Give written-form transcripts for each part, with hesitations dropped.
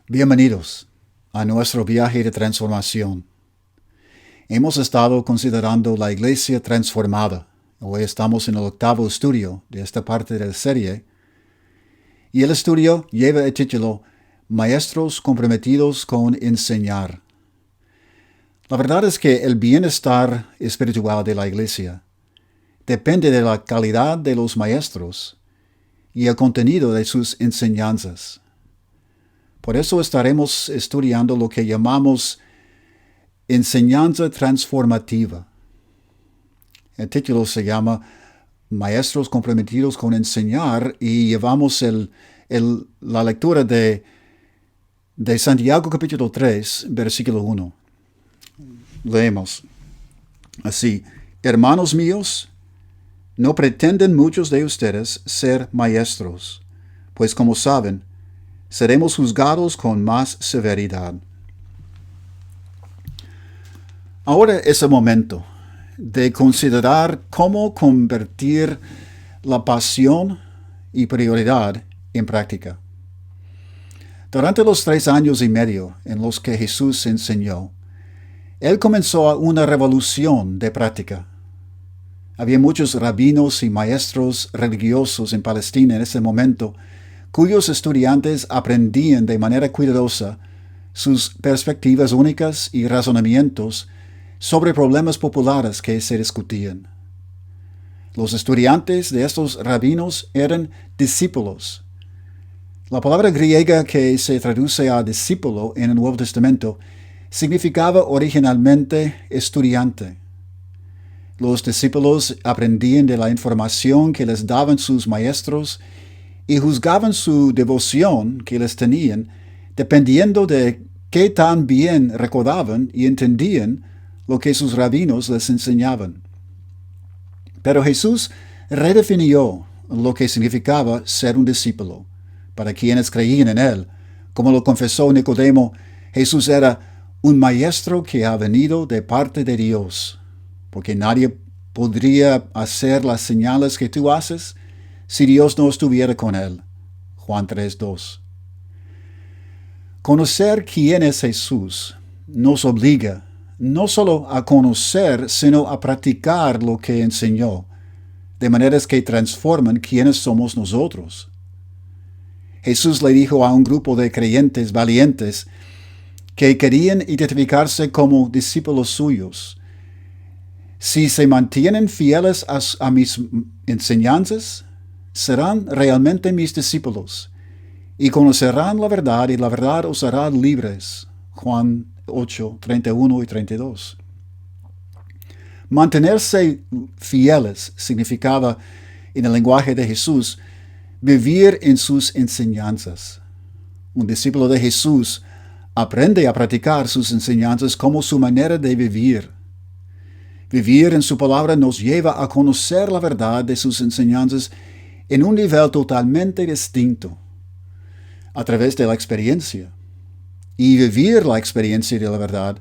Bienvenidos a nuestro viaje de transformación. Hemos estado considerando la iglesia transformada. Hoy estamos en el 8º estudio de esta parte de la serie. Y el estudio lleva el título Maestros comprometidos con enseñar. La verdad es que el bienestar espiritual de la iglesia depende de la calidad de los maestros y el contenido de sus enseñanzas. Por eso estaremos estudiando lo que llamamos enseñanza transformativa. El título se llama Maestros comprometidos con enseñar y llevamos la lectura de Santiago capítulo 3, versículo 1. Leemos así: Hermanos míos, no pretenden muchos de ustedes ser maestros, pues como saben, seremos juzgados con más severidad. Ahora es el momento de considerar cómo convertir la pasión y prioridad en práctica. Durante los 3 años y medio en los que Jesús enseñó, Él comenzó una revolución de práctica. Había muchos rabinos y maestros religiosos en Palestina en ese momento, cuyos estudiantes aprendían de manera cuidadosa sus perspectivas únicas y razonamientos sobre problemas populares que se discutían. Los estudiantes de estos rabinos eran discípulos. La palabra griega que se traduce a discípulo en el Nuevo Testamento significaba originalmente estudiante. Los discípulos aprendían de la información que les daban sus maestros y juzgaban su devoción que les tenían dependiendo de qué tan bien recordaban y entendían lo que sus rabinos les enseñaban. Pero Jesús redefinió lo que significaba ser un discípulo para quienes creían en Él. Como lo confesó Nicodemo, Jesús era un maestro que ha venido de parte de Dios, porque nadie podría hacer las señales que tú haces si Dios no estuviera con él. Juan 3:2. Conocer quién es Jesús nos obliga no solo a conocer, sino a practicar lo que enseñó, de maneras que transforman quiénes somos nosotros. Jesús le dijo a un grupo de creyentes valientes que querían identificarse como discípulos suyos: si se mantienen fieles a mis enseñanzas, serán realmente mis discípulos y conocerán la verdad y la verdad os hará libres. Juan 8, 31 y 32. Mantenerse fieles significaba, en el lenguaje de Jesús, vivir en sus enseñanzas. Un discípulo de Jesús aprende a practicar sus enseñanzas como su manera de vivir. Vivir en su palabra nos lleva a conocer la verdad de sus enseñanzas en un nivel totalmente distinto, a través de la experiencia. Y vivir la experiencia de la verdad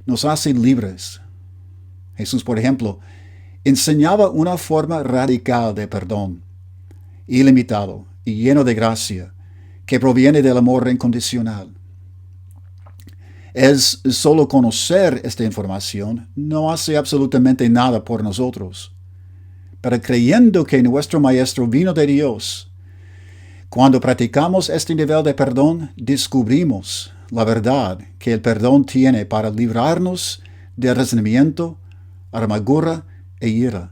nos hace libres. Jesús, por ejemplo, enseñaba una forma radical de perdón, ilimitado y lleno de gracia, que proviene del amor incondicional. Es solo conocer esta información no hace absolutamente nada por nosotros. Pero creyendo que nuestro Maestro vino de Dios, cuando practicamos este nivel de perdón, descubrimos la verdad que el perdón tiene para librarnos de resentimiento, amargura e ira.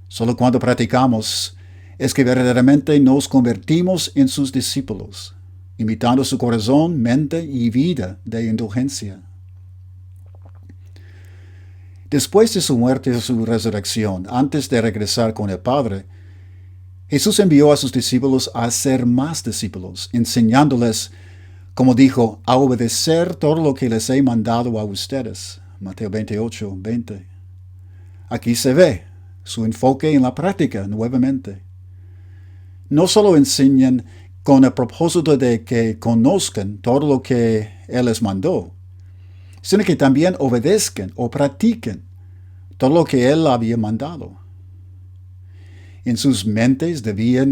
Solo cuando practicamos es que verdaderamente nos convertimos en sus discípulos, imitando su corazón, mente y vida de indulgencia. Después de su muerte y su resurrección, antes de regresar con el Padre, Jesús envió a sus discípulos a ser más discípulos, enseñándoles, como dijo, a obedecer todo lo que les he mandado a ustedes. Mateo 28, 20. Aquí se ve su enfoque en la práctica nuevamente. No solo enseñan con el propósito de que conozcan todo lo que Él les mandó, sino que también obedezcan o practiquen todo lo que Él había mandado. En sus mentes debía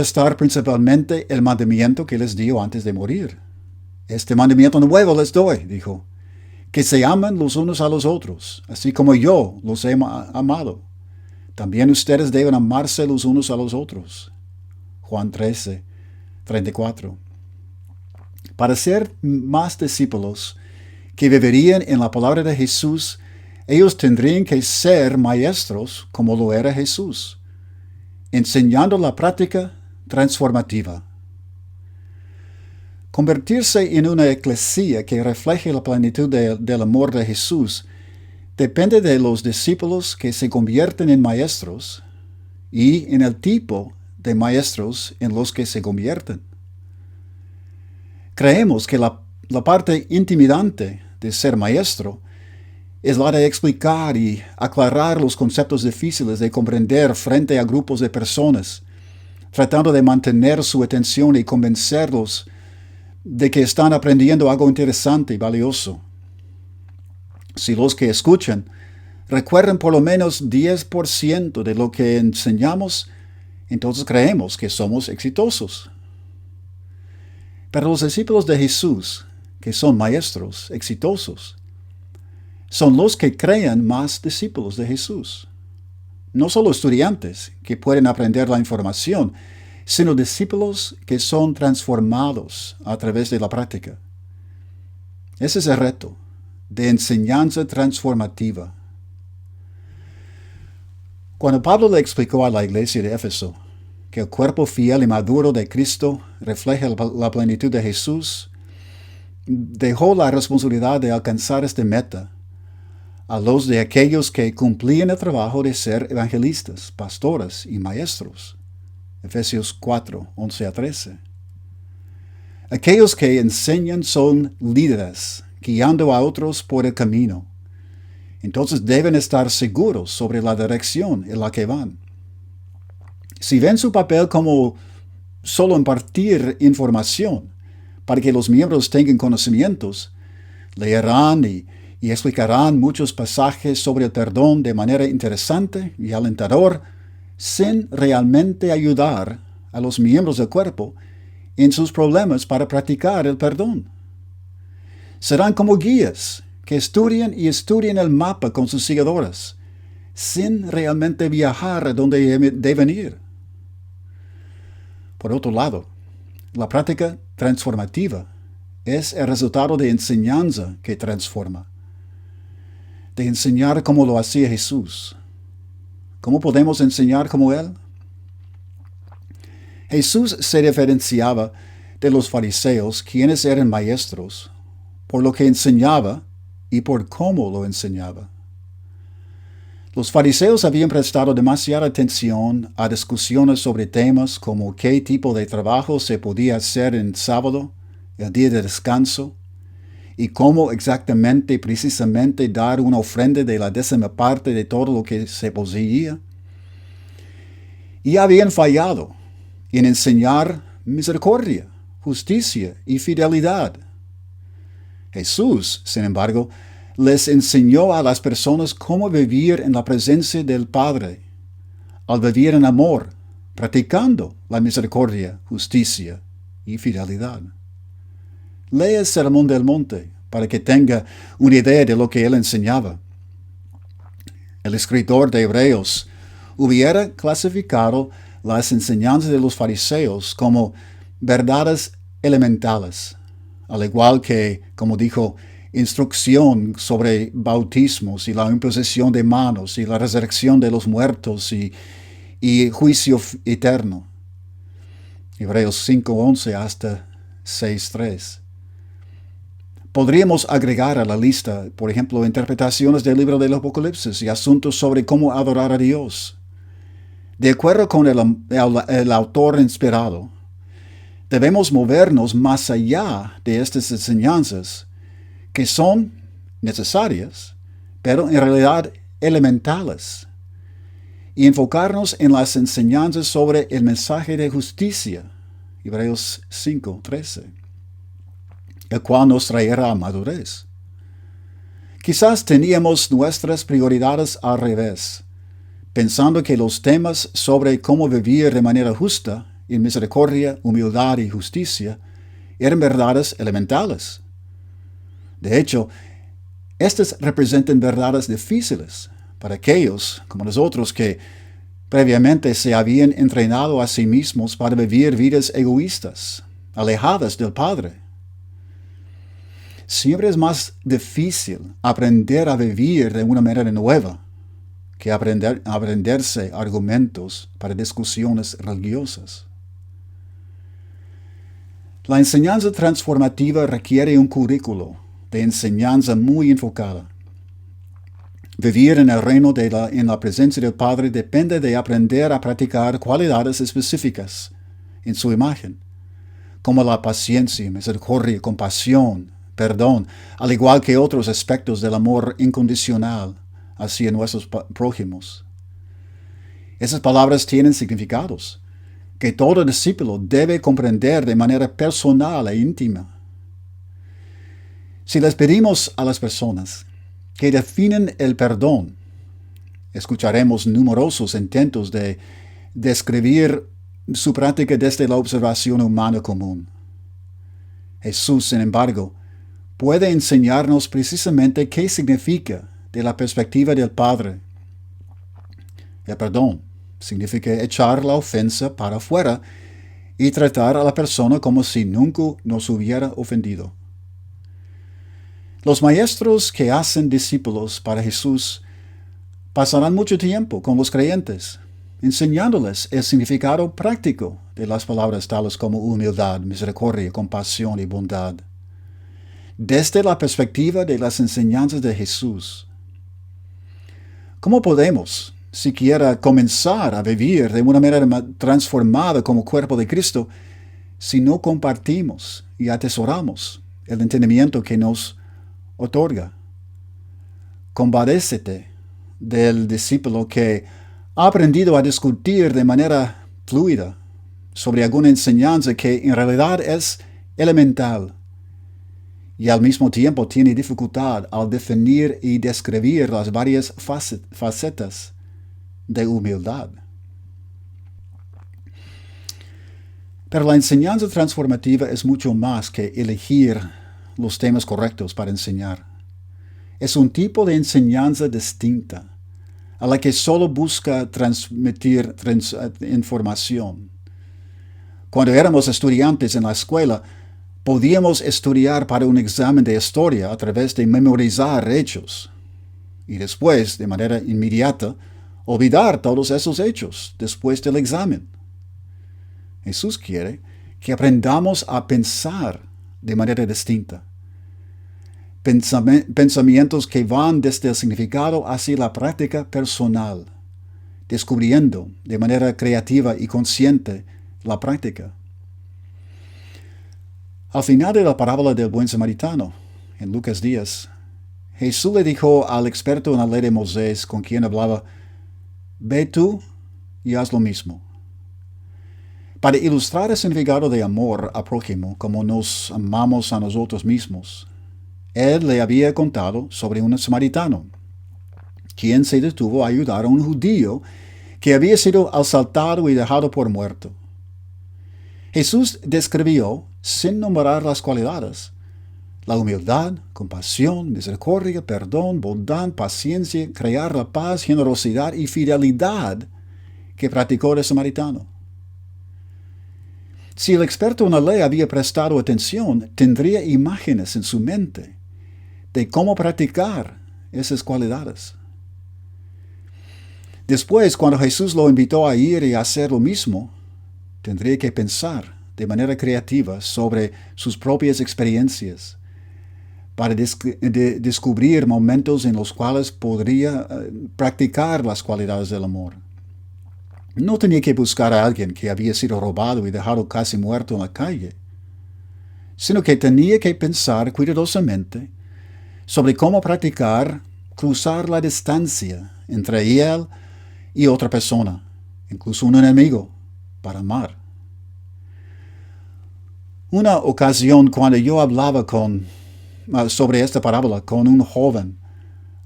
estar principalmente el mandamiento que les dio antes de morir. Este mandamiento nuevo les doy, dijo, que se amen los unos a los otros, así como yo los he amado. También ustedes deben amarse los unos a los otros. Juan 13, 34. Para ser más discípulos que vivirían en la palabra de Jesús, ellos tendrían que ser maestros como lo era Jesús, enseñando la práctica transformativa. Convertirse en una eclesía que refleje la plenitud del amor de Jesús depende de los discípulos que se convierten en maestros y en el tipo de maestros en los que se convierten. Creemos que la parte intimidante de ser maestro es la de explicar y aclarar los conceptos difíciles de comprender frente a grupos de personas, tratando de mantener su atención y convencerlos de que están aprendiendo algo interesante y valioso. Si los que escuchan recuerdan por lo menos 10% de lo que enseñamos, entonces creemos que somos exitosos. Pero los discípulos de Jesús, que son maestros exitosos, son los que crean más discípulos de Jesús. No solo estudiantes que pueden aprender la información, sino discípulos que son transformados a través de la práctica. Ese es el reto de enseñanza transformativa. Cuando Pablo le explicó a la iglesia de Éfeso que el cuerpo fiel y maduro de Cristo refleja la plenitud de Jesús, dejó la responsabilidad de alcanzar esta meta a los de aquellos que cumplían el trabajo de ser evangelistas, pastores y maestros. Efesios 4, 11 a 13. Aquellos que enseñan son líderes, guiando a otros por el camino. Entonces deben estar seguros sobre la dirección en la que van. Si ven su papel como solo impartir información para que los miembros tengan conocimientos, leerán y explicarán muchos pasajes sobre el perdón de manera interesante y alentadora, sin realmente ayudar a los miembros del cuerpo en sus problemas para practicar el perdón. Serán como guías que estudian el mapa con sus seguidores, sin realmente viajar a donde deben ir. Por otro lado, la práctica transformativa es el resultado de enseñanza que transforma, de enseñar como lo hacía Jesús. ¿Cómo podemos enseñar como Él? Jesús se diferenciaba de los fariseos, quienes eran maestros, por lo que enseñaba y por cómo lo enseñaba. Los fariseos habían prestado demasiada atención a discusiones sobre temas como qué tipo de trabajo se podía hacer en sábado, el día de descanso, y cómo exactamente, precisamente, dar una ofrenda de la 10ª parte de todo lo que se poseía. Y habían fallado en enseñar misericordia, justicia y fidelidad. Jesús, sin embargo, les enseñó a las personas cómo vivir en la presencia del Padre, al vivir en amor, practicando la misericordia, justicia y fidelidad. Lea el Sermón del Monte para que tenga una idea de lo que él enseñaba. El escritor de Hebreos hubiera clasificado las enseñanzas de los fariseos como verdades elementales, al igual que, como dijo, instrucción sobre bautismos y la imposición de manos y la resurrección de los muertos y juicio eterno. Hebreos 5:11 hasta 6:3. Podríamos agregar a la lista, por ejemplo, interpretaciones del libro del Apocalipsis y asuntos sobre cómo adorar a Dios. De acuerdo con el autor inspirado, debemos movernos más allá de estas enseñanzas, que son necesarias, pero en realidad elementales, y enfocarnos en las enseñanzas sobre el mensaje de justicia, Hebreos 5:13, el cual nos traerá a madurez. Quizás teníamos nuestras prioridades al revés, pensando que los temas sobre cómo vivir de manera justa, en misericordia, humildad y justicia, eran verdades elementales. De hecho, estas representan verdades difíciles para aquellos como nosotros que previamente se habían entrenado a sí mismos para vivir vidas egoístas, alejadas del Padre. Siempre es más difícil aprender a vivir de una manera nueva que aprenderse argumentos para discusiones religiosas. La enseñanza transformativa requiere un currículo de enseñanza muy enfocada. Vivir en el reino en la presencia del Padre depende de aprender a practicar cualidades específicas en su imagen, como la paciencia, misericordia, compasión, perdón, al igual que otros aspectos del amor incondicional hacia nuestros prójimos. Esas palabras tienen significados que todo discípulo debe comprender de manera personal e íntima. Si les pedimos a las personas que definen el perdón, escucharemos numerosos intentos de describir su práctica desde la observación humana común. Jesús, sin embargo, puede enseñarnos precisamente qué significa de la perspectiva del Padre. El perdón significa echar la ofensa para afuera y tratar a la persona como si nunca nos hubiera ofendido. Los maestros que hacen discípulos para Jesús pasarán mucho tiempo con los creyentes, enseñándoles el significado práctico de las palabras tales como humildad, misericordia, compasión y bondad, desde la perspectiva de las enseñanzas de Jesús. ¿Cómo podemos siquiera comenzar a vivir de una manera transformada como cuerpo de Cristo si no compartimos y atesoramos el entendimiento que nos otorga? Compadécete del discípulo que ha aprendido a discutir de manera fluida sobre alguna enseñanza que en realidad es elemental y al mismo tiempo tiene dificultad al definir y describir las varias facetas de humildad. Pero la enseñanza transformativa es mucho más que elegir los temas correctos para enseñar. Es un tipo de enseñanza distinta, a la que solo busca transmitir información. Cuando éramos estudiantes en la escuela, podíamos estudiar para un examen de historia a través de memorizar hechos, y después, de manera inmediata, olvidar todos esos hechos después del examen. Jesús quiere que aprendamos a pensar de manera distinta. Pensamientos que van desde el significado hacia la práctica personal, descubriendo de manera creativa y consciente la práctica. Al final de la parábola del buen samaritano, en Lucas 10, Jesús le dijo al experto en la ley de Moisés con quien hablaba: «Ve tú y haz lo mismo». Para ilustrar el significado de amor al prójimo como nos amamos a nosotros mismos, él le había contado sobre un samaritano, quien se detuvo a ayudar a un judío que había sido asaltado y dejado por muerto. Jesús describió, sin nombrar las cualidades, la humildad, compasión, misericordia, perdón, bondad, paciencia, crear la paz, generosidad y fidelidad que practicó el samaritano. Si el experto en la ley había prestado atención, tendría imágenes en su mente de cómo practicar esas cualidades. Después, cuando Jesús lo invitó a ir y a hacer lo mismo, tendría que pensar de manera creativa sobre sus propias experiencias para descubrir momentos en los cuales podría practicar las cualidades del amor. No tenía que buscar a alguien que había sido robado y dejado casi muerto en la calle, sino que tenía que pensar cuidadosamente sobre cómo cruzar la distancia entre él y otra persona, incluso un enemigo, para amar. Una ocasión, cuando yo hablaba sobre esta parábola con un joven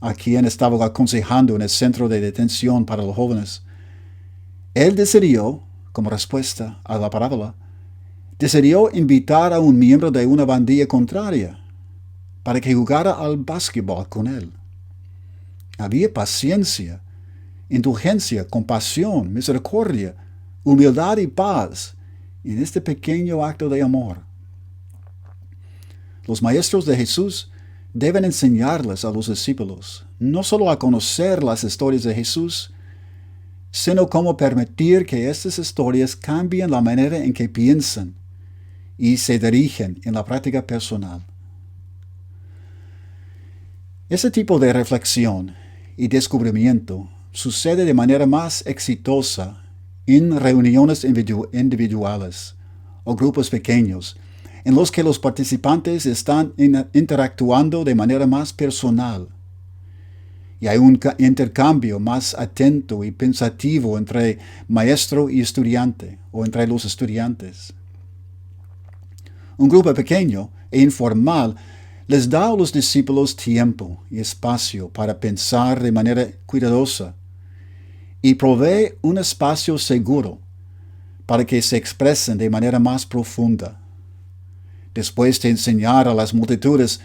a quien estaba aconsejando en el centro de detención para los jóvenes, él decidió, como respuesta a la parábola, decidió invitar a un miembro de una bandilla contraria para que jugara al básquetbol con él. Había paciencia, indulgencia, compasión, misericordia, humildad y paz en este pequeño acto de amor. Los maestros de Jesús deben enseñarles a los discípulos no solo a conocer las historias de Jesús, sino cómo permitir que estas historias cambien la manera en que piensan y se dirigen en la práctica personal. Ese tipo de reflexión y descubrimiento sucede de manera más exitosa en reuniones individuales o grupos pequeños, en los que los participantes están interactuando de manera más personal. Y hay un intercambio más atento y pensativo entre maestro y estudiante o entre los estudiantes. Un grupo pequeño e informal les da a los discípulos tiempo y espacio para pensar de manera cuidadosa y provee un espacio seguro para que se expresen de manera más profunda. Después de enseñar a las multitudes,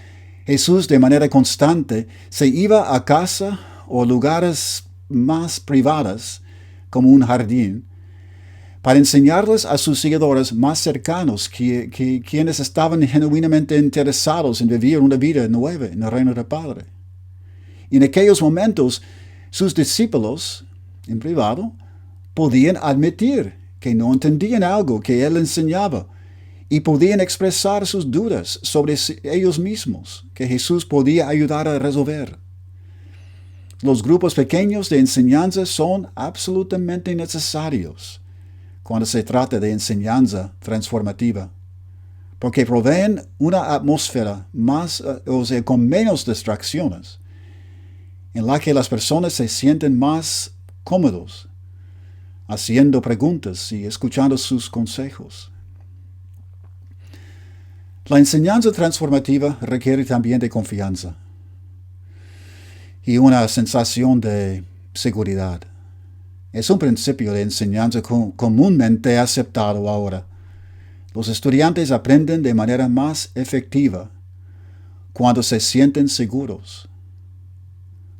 Jesús de manera constante se iba a casa o lugares más privadas, como un jardín, para enseñarles a sus seguidores más cercanos, quienes estaban genuinamente interesados en vivir una vida nueva en el reino del Padre. Y en aquellos momentos, sus discípulos, en privado, podían admitir que no entendían algo que él enseñaba y podían expresar sus dudas sobre ellos mismos, que Jesús podía ayudar a resolver. Los grupos pequeños de enseñanza son absolutamente necesarios cuando se trata de enseñanza transformativa, porque proveen una atmósfera con menos distracciones, en la que las personas se sienten más cómodos, haciendo preguntas y escuchando sus consejos. La enseñanza transformativa requiere también de confianza y una sensación de seguridad. Es un principio de enseñanza comúnmente aceptado ahora. Los estudiantes aprenden de manera más efectiva cuando se sienten seguros.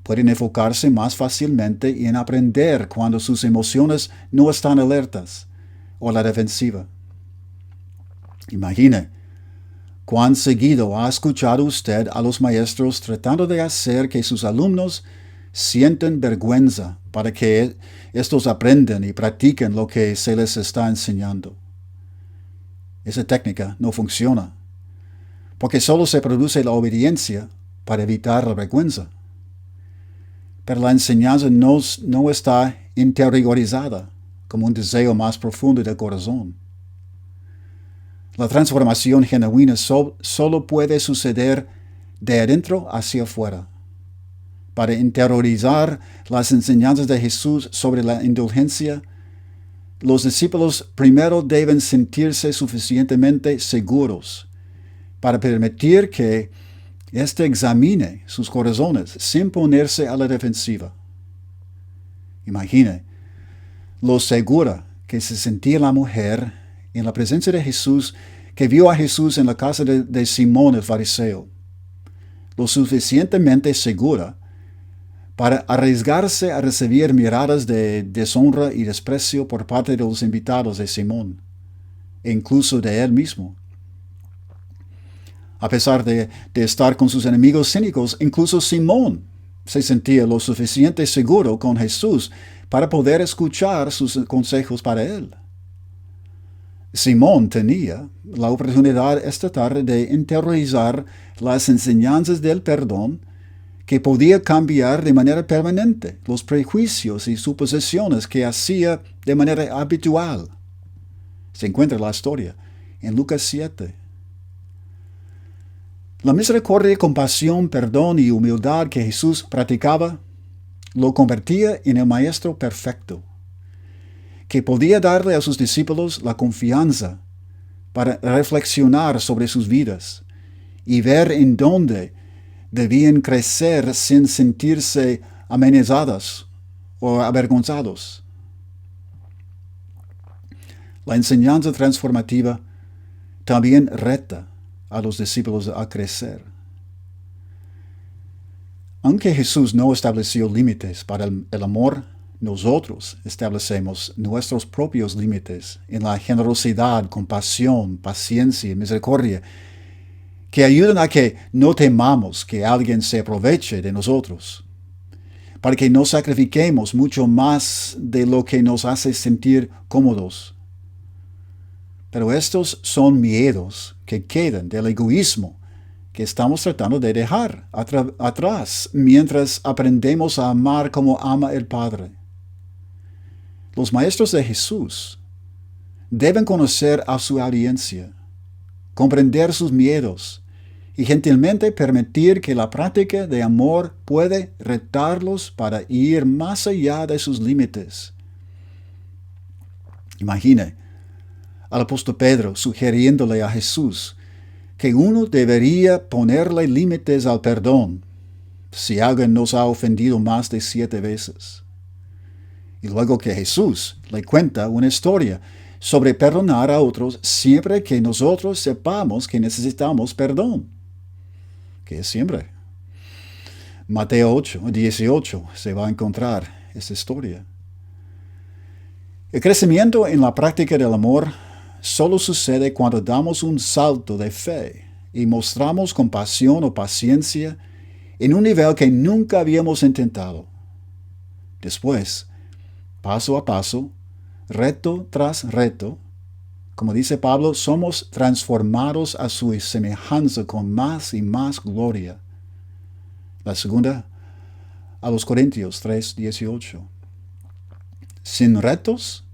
Pueden enfocarse más fácilmente en aprender cuando sus emociones no están alertas o a la defensiva. Imagine cuán seguido ha escuchado usted a los maestros tratando de hacer que sus alumnos sienten vergüenza para que estos aprendan y practiquen lo que se les está enseñando. Esa técnica no funciona, porque solo se produce la obediencia para evitar la vergüenza. Pero la enseñanza no está interiorizada como un deseo más profundo del corazón. La transformación genuina solo puede suceder de adentro hacia afuera. Para interiorizar las enseñanzas de Jesús sobre la indulgencia, los discípulos primero deben sentirse suficientemente seguros para permitir que éste examine sus corazones sin ponerse a la defensiva. Imagine lo segura que se sentía la mujer en la presencia de Jesús, que vio a Jesús en la casa de Simón el fariseo. Lo suficientemente segura para arriesgarse a recibir miradas de deshonra y desprecio por parte de los invitados de Simón, e incluso de él mismo. A pesar de estar con sus enemigos cínicos, incluso Simón se sentía lo suficiente seguro con Jesús para poder escuchar sus consejos para él. Simón tenía la oportunidad esta tarde de interiorizar las enseñanzas del perdón que podía cambiar de manera permanente los prejuicios y suposiciones que hacía de manera habitual. Se encuentra la historia en Lucas 7. La misericordia, compasión, perdón y humildad que Jesús practicaba lo convertía en el Maestro perfecto, que podía darle a sus discípulos la confianza para reflexionar sobre sus vidas y ver en dónde debían crecer sin sentirse amenazadas o avergonzados. La enseñanza transformativa también reta a los discípulos a crecer. Aunque Jesús no estableció límites para el amor, nosotros establecemos nuestros propios límites en la generosidad, compasión, paciencia y misericordia, que ayudan a que no temamos que alguien se aproveche de nosotros, para que no sacrifiquemos mucho más de lo que nos hace sentir cómodos. Pero estos son miedos que quedan del egoísmo que estamos tratando de dejar atrás mientras aprendemos a amar como ama el Padre. Los maestros de Jesús deben conocer a su audiencia, comprender sus miedos y gentilmente permitir que la práctica de amor puede retarlos para ir más allá de sus límites. Imagine al apóstol Pedro sugiriéndole a Jesús que uno debería ponerle límites al perdón si alguien nos ha ofendido más de 7 veces. Y luego que Jesús le cuenta una historia sobre perdonar a otros siempre que nosotros sepamos que necesitamos perdón. Que es siempre. Mateo 8:18 se va a encontrar esa historia. El crecimiento en la práctica del amor solo sucede cuando damos un salto de fe y mostramos compasión o paciencia en un nivel que nunca habíamos intentado. Después, paso a paso, reto tras reto, como dice Pablo, somos transformados a su semejanza con más y más gloria. La segunda, a los Corintios 3:18. Sin retos,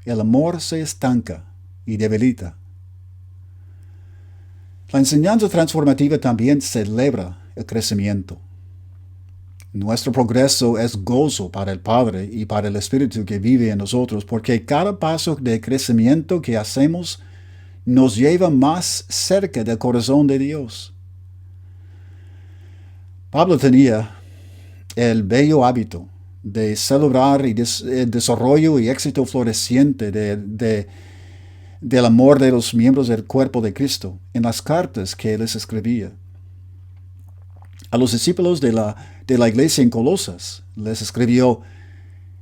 el amor se estanca y debilita. La enseñanza transformativa también celebra el crecimiento. Nuestro progreso es gozo para el Padre y para el Espíritu que vive en nosotros, porque cada paso de crecimiento que hacemos nos lleva más cerca del corazón de Dios. Pablo tenía el bello hábito de celebrar el desarrollo y éxito floreciente del amor de los miembros del cuerpo de Cristo en las cartas que les escribía. A los discípulos de la iglesia en Colosas les escribió: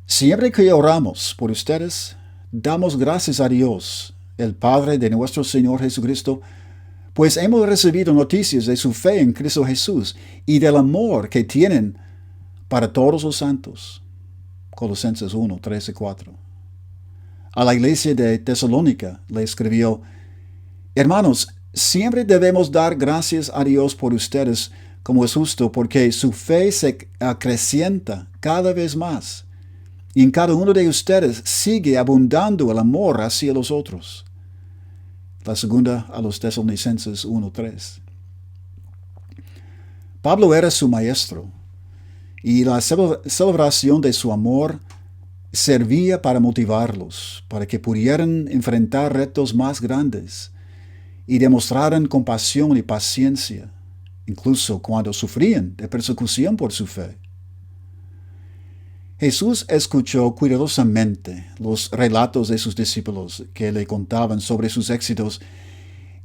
siempre que oramos por ustedes, damos gracias a Dios, el Padre de nuestro Señor Jesucristo, pues hemos recibido noticias de su fe en Cristo Jesús y del amor que tienen para todos los santos. Colosenses 1:3-4. A la iglesia de Tesalónica le escribió: hermanos, siempre debemos dar gracias a Dios por ustedes, como es justo, porque su fe se acrecienta cada vez más, y en cada uno de ustedes sigue abundando el amor hacia los otros. La segunda a los Tesalonicenses 1:3. Pablo era su maestro, y la celebración de su amor servía para motivarlos, para que pudieran enfrentar retos más grandes y demostraran compasión y paciencia, incluso cuando sufrían de persecución por su fe. Jesús escuchó cuidadosamente los relatos de sus discípulos que le contaban sobre sus éxitos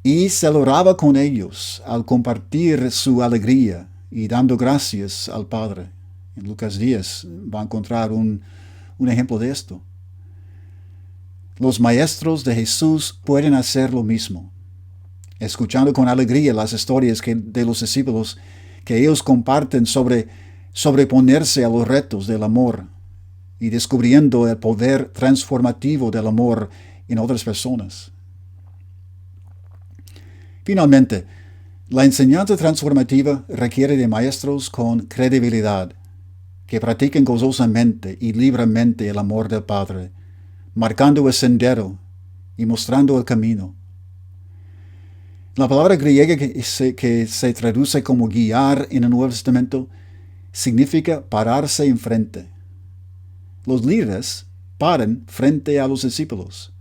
y celebraba con ellos al compartir su alegría y dando gracias al Padre. En Lucas 10 va a encontrar un ejemplo de esto. Los maestros de Jesús pueden hacer lo mismo, escuchando con alegría las historias de los discípulos que ellos comparten sobre sobreponerse a los retos del amor y descubriendo el poder transformativo del amor en otras personas. Finalmente, la enseñanza transformativa requiere de maestros con credibilidad, que practiquen gozosamente y libremente el amor del Padre, marcando el sendero y mostrando el camino. La palabra griega que se traduce como guiar en el Nuevo Testamento significa pararse enfrente. Los líderes paran frente a los discípulos,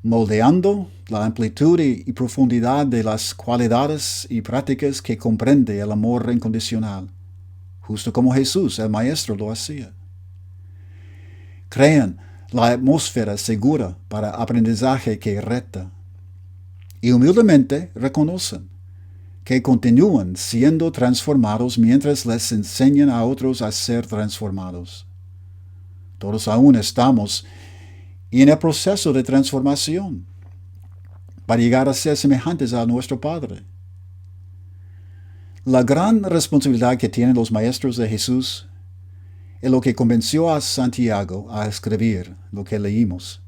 moldeando la amplitud y profundidad de las cualidades y prácticas que comprende el amor incondicional, justo como Jesús, el Maestro, lo hacía. Crean la atmósfera segura para aprendizaje que reta y humildemente reconocen que continúan siendo transformados mientras les enseñan a otros a ser transformados. Todos aún estamos en el proceso de transformación para llegar a ser semejantes a nuestro Padre. La gran responsabilidad que tienen los maestros de Jesús es lo que convenció a Santiago a escribir lo que leímos.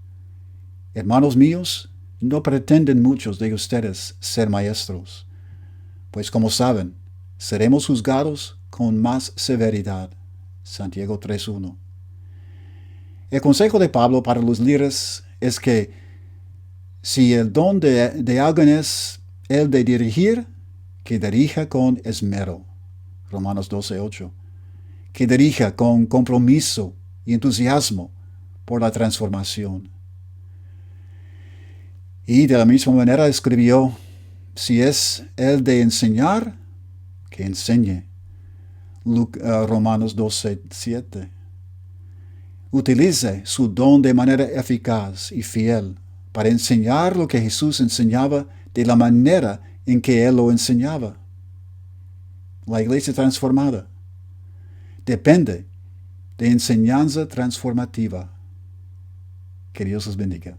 Hermanos míos, no pretenden muchos de ustedes ser maestros, pues como saben, seremos juzgados con más severidad. Santiago 3:1. El consejo de Pablo para los líderes es que si el don de alguien es el de dirigir, que dirija con esmero. Romanos 12:8. Que dirija con compromiso y entusiasmo por la transformación. Y de la misma manera escribió, si es el de enseñar, que enseñe. Romanos 12:7. Utilice su don de manera eficaz y fiel para enseñar lo que Jesús enseñaba de la manera en que Él lo enseñaba. La iglesia transformada depende de enseñanza transformativa. Que Dios los bendiga.